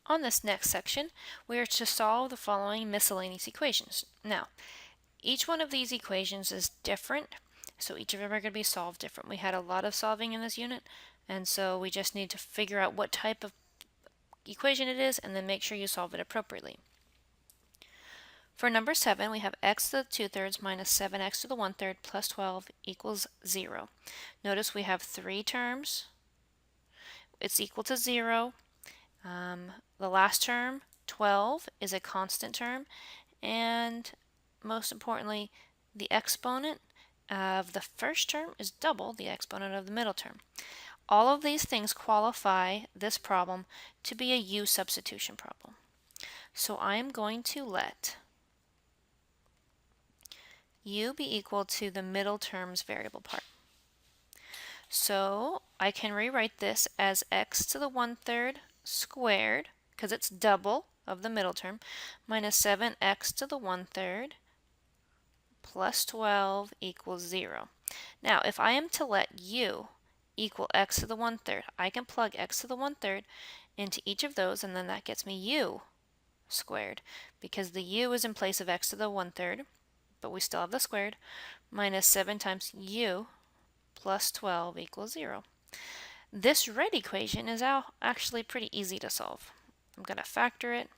On this next section, we are to solve the following miscellaneous equations. Now, each one of these equations is different, so each of them are going to be solved different. We had a lot of solving in this unit, and so we just need to figure out what type of equation it is and then make sure you solve it appropriately. For number 7, we have x to the 2/3 minus 7x to the 1/3 plus 12 equals 0. Notice we have three terms. It's equal to 0. The last term, 12, is a constant term, and most importantly, the exponent of the first term is double the exponent of the middle term. All of these things qualify this problem to be a U substitution problem. So I am going to let U be equal to the middle term's variable part. So I can rewrite this as x to the 1/3 squared, because it's double of the middle term, minus 7x to the 1/3 plus 12 equals 0. Now, if I am to let U equal x to the 1/3, I can plug x to the 1/3 into each of those, and then that gets me U squared, because the U is in place of x to the 1/3, but we still have the squared, minus 7 times U plus 12 equals 0. This red equation is actually pretty easy to solve. I'm going to factor it.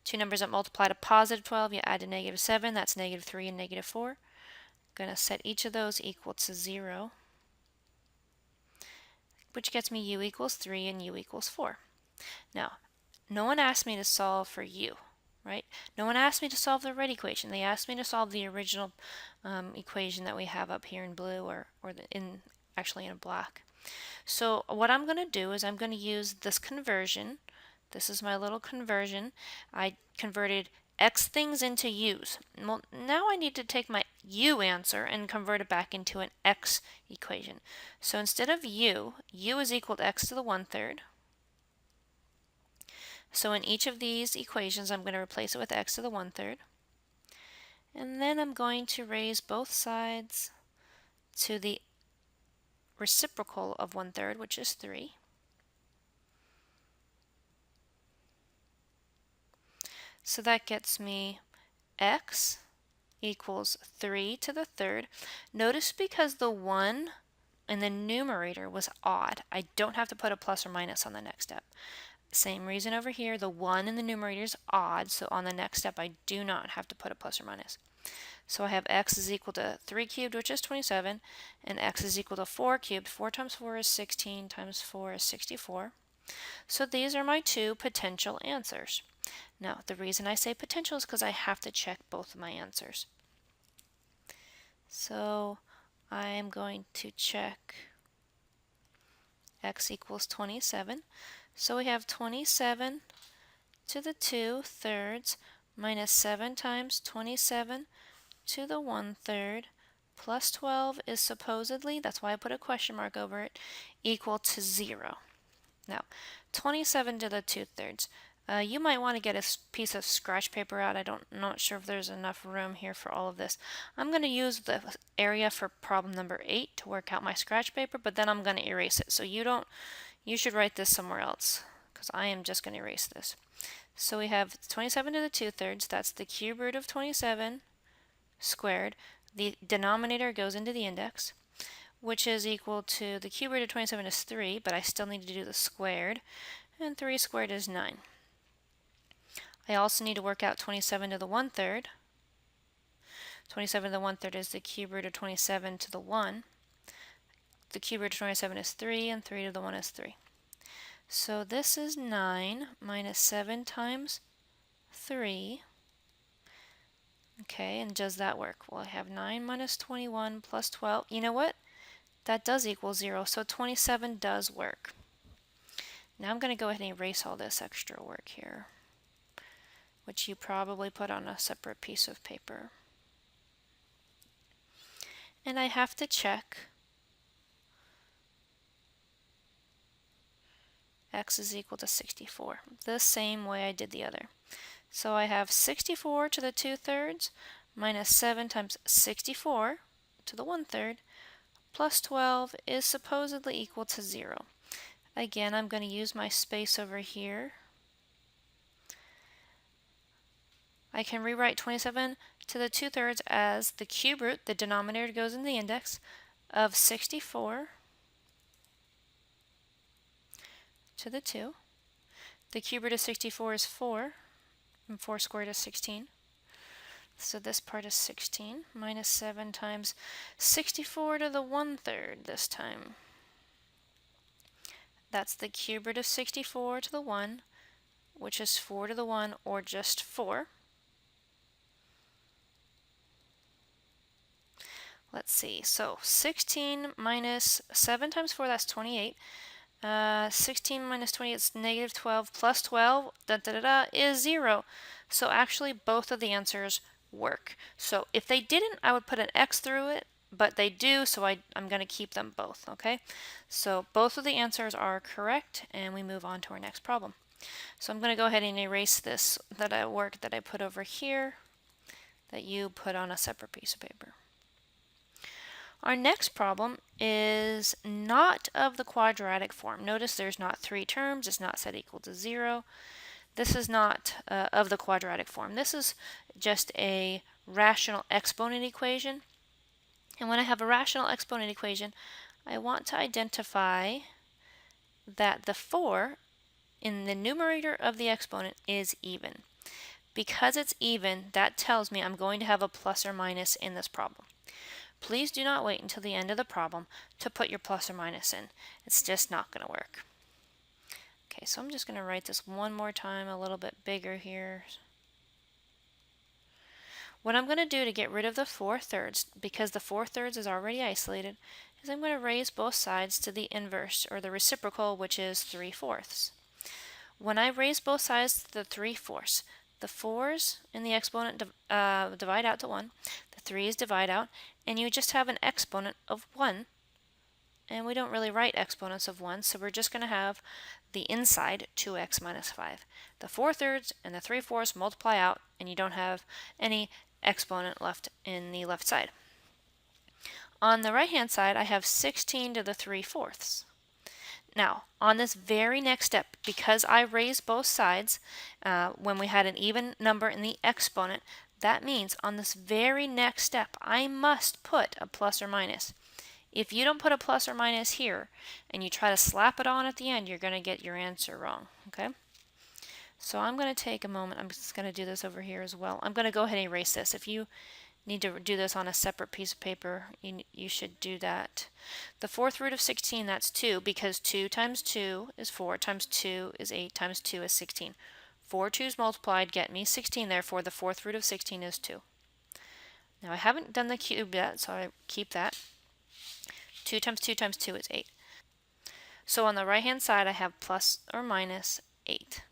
Two numbers that multiply to positive 12, you add to negative 7, that's negative 3 and negative 4. I'm going to set each of those equal to 0, which gets me U equals 3 and U equals 4. Now, no one asked me to solve for U, right? No one asked me to solve the red equation. They asked me to solve the original equation that we have up here in blue, or actually in black. So what I'm going to do is I'm going to use this conversion. This is my little conversion. I converted x things into u's. Well, now I need to take my u answer and convert it back into an x equation. So instead of u is equal to x to the 1/3. So in each of these equations, I'm going to replace it with x to the 1/3. And then I'm going to raise both sides to the reciprocal of 1/3, which is 3. So that gets me x equals 3 to the 3rd. Notice because the 1 in the numerator was odd, I don't have to put a plus or minus on the next step. Same reason over here, the 1 in the numerator is odd, so on the next step I do not have to put a plus or minus. So I have x is equal to 3 cubed, which is 27, and x is equal to 4 cubed. 4 times 4 is 16, times 4 is 64. So these are my two potential answers. Now, the reason I say potential is because I have to check both of my answers. So I am going to check x equals 27. So we have 27 to the 2/3 minus 7 times 27 to the 1/3 plus 12 is supposedly, that's why I put a question mark over it, equal to 0. Now, 27 to the 2/3. You might want to get a piece of scratch paper out. I'm not sure if there's enough room here for all of this. I'm going to use the area for problem number 8 to work out my scratch paper, but then I'm going to erase it. So you should write this somewhere else, because I am just going to erase this. So we have 27 to the 2/3. That's the cube root of 27 squared. The denominator goes into the index, which is equal to, the cube root of 27 is 3, but I still need to do the squared, and 3 squared is 9. I also need to work out 27 to the 1/3. 27 to the 1/3 is the cube root of 27 to the 1. The cube root of 27 is 3, and 3 to the 1 is 3. So this is 9 minus 7 times 3. Okay, and does that work? Well, I have 9 minus 21 plus 12. You know what? That does equal 0, so 27 does work. Now I'm going to go ahead and erase all this extra work here, which you probably put on a separate piece of paper. And I have to check x is equal to 64, the same way I did the other. So I have 64 to the 2/3 minus 7 times 64 to the 1/3 plus 12 is supposedly equal to 0. Again, I'm going to use my space over here. I can rewrite 27 to the 2/3 as the cube root, the denominator goes in the index, of 64 to the 2. The cube root of 64 is 4, and 4 squared is 16. So this part is 16 minus 7 times 64 to the 1/3 this time. That's the cube root of 64 to the 1, which is 4 to the 1, or just 4. Let's see, so 16 minus 7 times 4, that's 28. 16 minus 20 is negative 12, plus 12 is 0. So actually both of the answers work. So if they didn't, I would put an X through it, but they do, so I'm going to keep them both, okay? So both of the answers are correct, and we move on to our next problem. So I'm going to go ahead and erase this work that I put over here that you put on a separate piece of paper. Our next problem is not of the quadratic form. Notice there's not 3 terms. It's not set equal to 0. This is not of the quadratic form. This is just a rational exponent equation. And when I have a rational exponent equation, I want to identify that the 4 in the numerator of the exponent is even. Because it's even, that tells me I'm going to have a plus or minus in this problem. Please do not wait until the end of the problem to put your plus or minus in. It's just not going to work. Okay, so I'm just going to write this one more time a little bit bigger here. What I'm going to do to get rid of the 4/3, because the 4/3 is already isolated, is I'm going to raise both sides to the inverse, or the reciprocal, which is 3/4. When I raise both sides to the 3/4, the 4's in the exponent divide out to 1, the 3's divide out, and you just have an exponent of 1. And we don't really write exponents of 1, so we're just going to have the inside 2x minus 5. The 4/3 and the 3/4 multiply out, and you don't have any exponent left in the left side. On the right-hand side, I have 16 to the 3/4. Now, on this very next step, because I raised both sides when we had an even number in the exponent, that means on this very next step, I must put a plus or minus. If you don't put a plus or minus here, and you try to slap it on at the end, you're going to get your answer wrong, okay? So I'm going to take a moment. I'm just going to do this over here as well. I'm going to go ahead and erase this. If you need to do this on a separate piece of paper, you should do that. The 4th root of 16, that's 2, because 2 times 2 is 4, times 2 is 8, times 2 is 16. 4 2's multiplied get me 16, therefore the 4th root of 16 is 2. Now I haven't done the cube yet, so I keep that. 2 times 2 times 2 is 8. So on the right hand side I have plus or minus 8.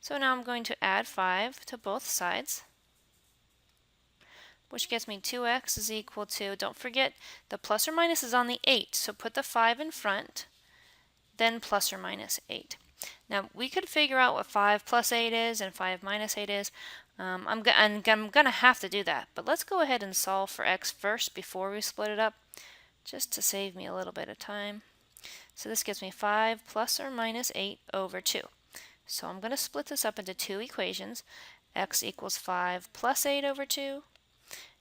So now I'm going to add 5 to both sides, which gets me 2x is equal to, don't forget, the plus or minus is on the 8, so put the 5 in front, then plus or minus 8. Now, we could figure out what 5 plus 8 is and 5 minus 8 is. I'm going to have to do that, but let's go ahead and solve for x first before we split it up, just to save me a little bit of time. So this gives me 5 plus or minus 8 over 2. So I'm going to split this up into two equations. X equals 5 plus 8 over 2,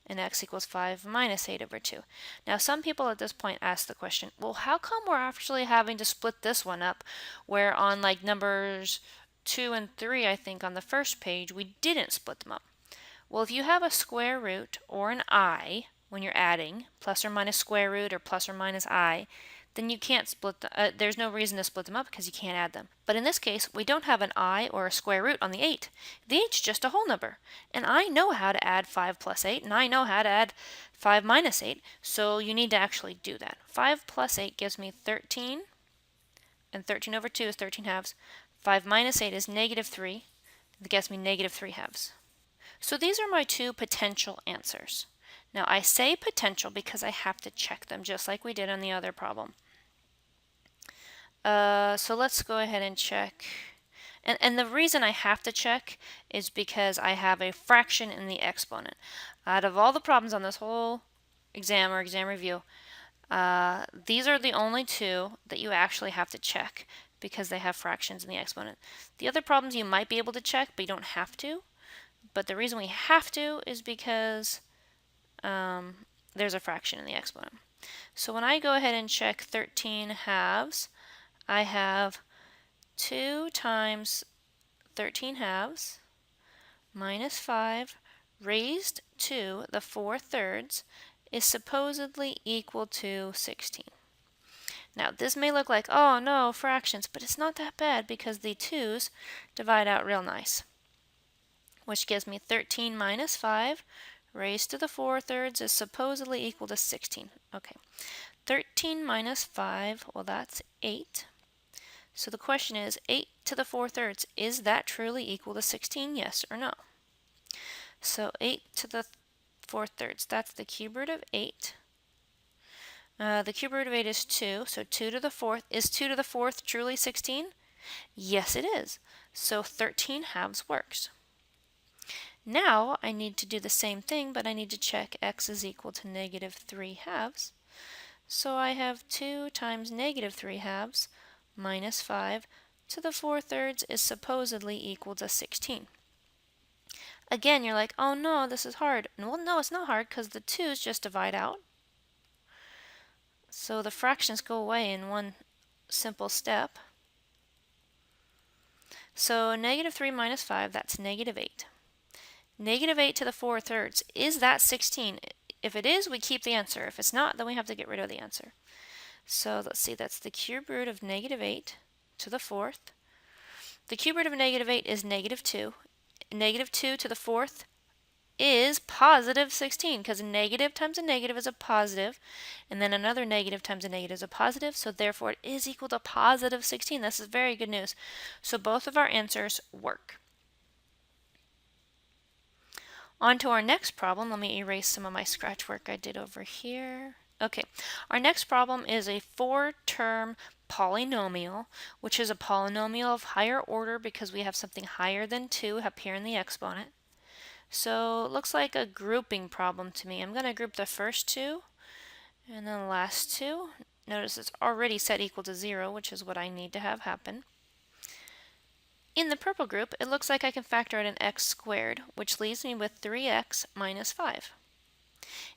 and x equals 5 minus 8 over 2. Now some people at this point ask the question, well, how come we're actually having to split this one up, where on like numbers 2 and 3, I think on the first page, we didn't split them up? Well, if you have a square root or an I when you're adding, plus or minus square root or plus or minus I, then you can't split there's no reason to split them up because you can't add them. But in this case, we don't have an I or a square root on the 8. The 8's just a whole number. And I know how to add 5 plus 8, and I know how to add 5 minus 8, so you need to actually do that. 5 plus 8 gives me 13, and 13 over 2 is 13 halves. 5 minus 8 is negative 3. That gets me negative 3 halves. So these are my two potential answers. Now I say potential because I have to check them just like we did on the other problem. So let's go ahead and check. And the reason I have to check is because I have a fraction in the exponent. Out of all the problems on this whole exam or exam review, These are the only two that you actually have to check because they have fractions in the exponent. The other problems you might be able to check, but you don't have to. But the reason we have to is because there's a fraction in the exponent. So when I go ahead and check 13 halves, I have 2 times 13 halves minus 5 raised to the 4 thirds is supposedly equal to 16. Now this may look like, oh no, fractions, but it's not that bad because the 2's divide out real nice, which gives me 13 minus 5 raised to the 4 thirds is supposedly equal to 16. Okay, 13 minus 5, well that's 8. So the question is, 8 to the 4 thirds, is that truly equal to 16, yes or no? So 8 to the 4 thirds, that's the cube root of 8. The cube root of 8 is 2, so 2 to the 4th. Is 2 to the 4th truly 16? Yes, it is. So 13 halves works. Now I need to do the same thing, but I need to check x is equal to negative 3 halves. So I have 2 times negative 3 halves minus 5 to the 4 thirds is supposedly equal to 16. Again, you're like, oh no, this is hard. Well, no, it's not hard because the 2's just divide out. So the fractions go away in one simple step. So negative 3 minus 5, that's negative 8. Negative 8 to the 4 thirds, is that 16? If it is, we keep the answer. If it's not, then we have to get rid of the answer. So let's see, that's the cube root of negative 8 to the 4th. The cube root of negative 8 is negative 2. Negative 2 to the 4th is positive 16 because a negative times a negative is a positive, and then another negative times a negative is a positive, so therefore it is equal to positive 16. This is very good news. So both of our answers work. On to our next problem. Let me erase some of my scratch work I did over here. Okay, our next problem is a 4-term polynomial, which is a polynomial of higher order because we have something higher than 2 up here in the exponent. So it looks like a grouping problem to me. I'm going to group the first two and then the last two. Notice it's already set equal to 0, which is what I need to have happen. In the purple group, it looks like I can factor out an x squared, which leaves me with 3x minus 5.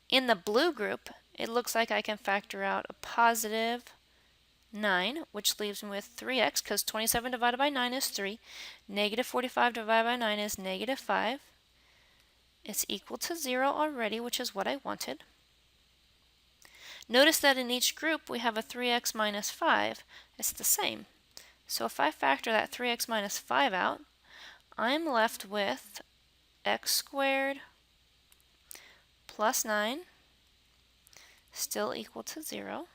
In the blue group, it looks like I can factor out a positive 9, which leaves me with 3x, because 27 divided by 9 is 3. Negative 45 divided by 9 is negative 5. It's equal to 0 already, which is what I wanted. Notice that in each group we have a 3x minus 5. It's the same. So if I factor that 3x minus 5 out, I'm left with x squared plus 9, still equal to 0.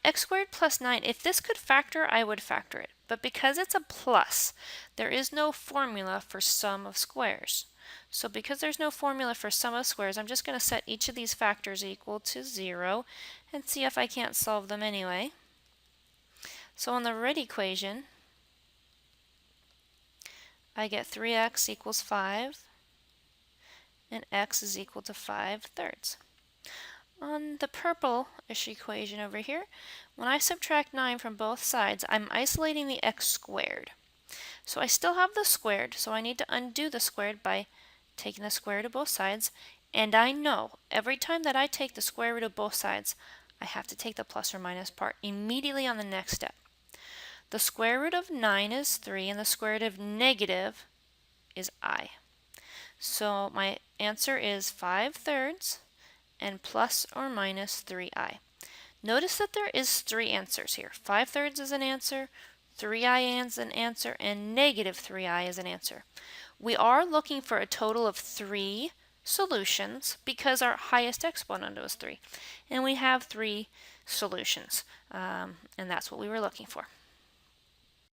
X squared plus 9, if this could factor, I would factor it. But because it's a plus, there is no formula for sum of squares. So because there's no formula for sum of squares, I'm just going to set each of these factors equal to 0 and see if I can't solve them anyway. So on the red equation, I get 3x equals 5 and x is equal to 5 thirds. On the purple-ish equation over here, when I subtract 9 from both sides, I'm isolating the x squared. So I still have the squared, so I need to undo the squared by taking the square root of both sides. And I know every time that I take the square root of both sides, I have to take the plus or minus part immediately on the next step. The square root of 9 is 3, and the square root of negative is I. So my answer is 5 thirds and plus or minus 3i. Notice that there is 3 answers here. 5 thirds is an answer, 3i is an answer, and negative 3i is an answer. We are looking for a total of 3 solutions because our highest exponent was 3. And we have 3 solutions, and that's what we were looking for.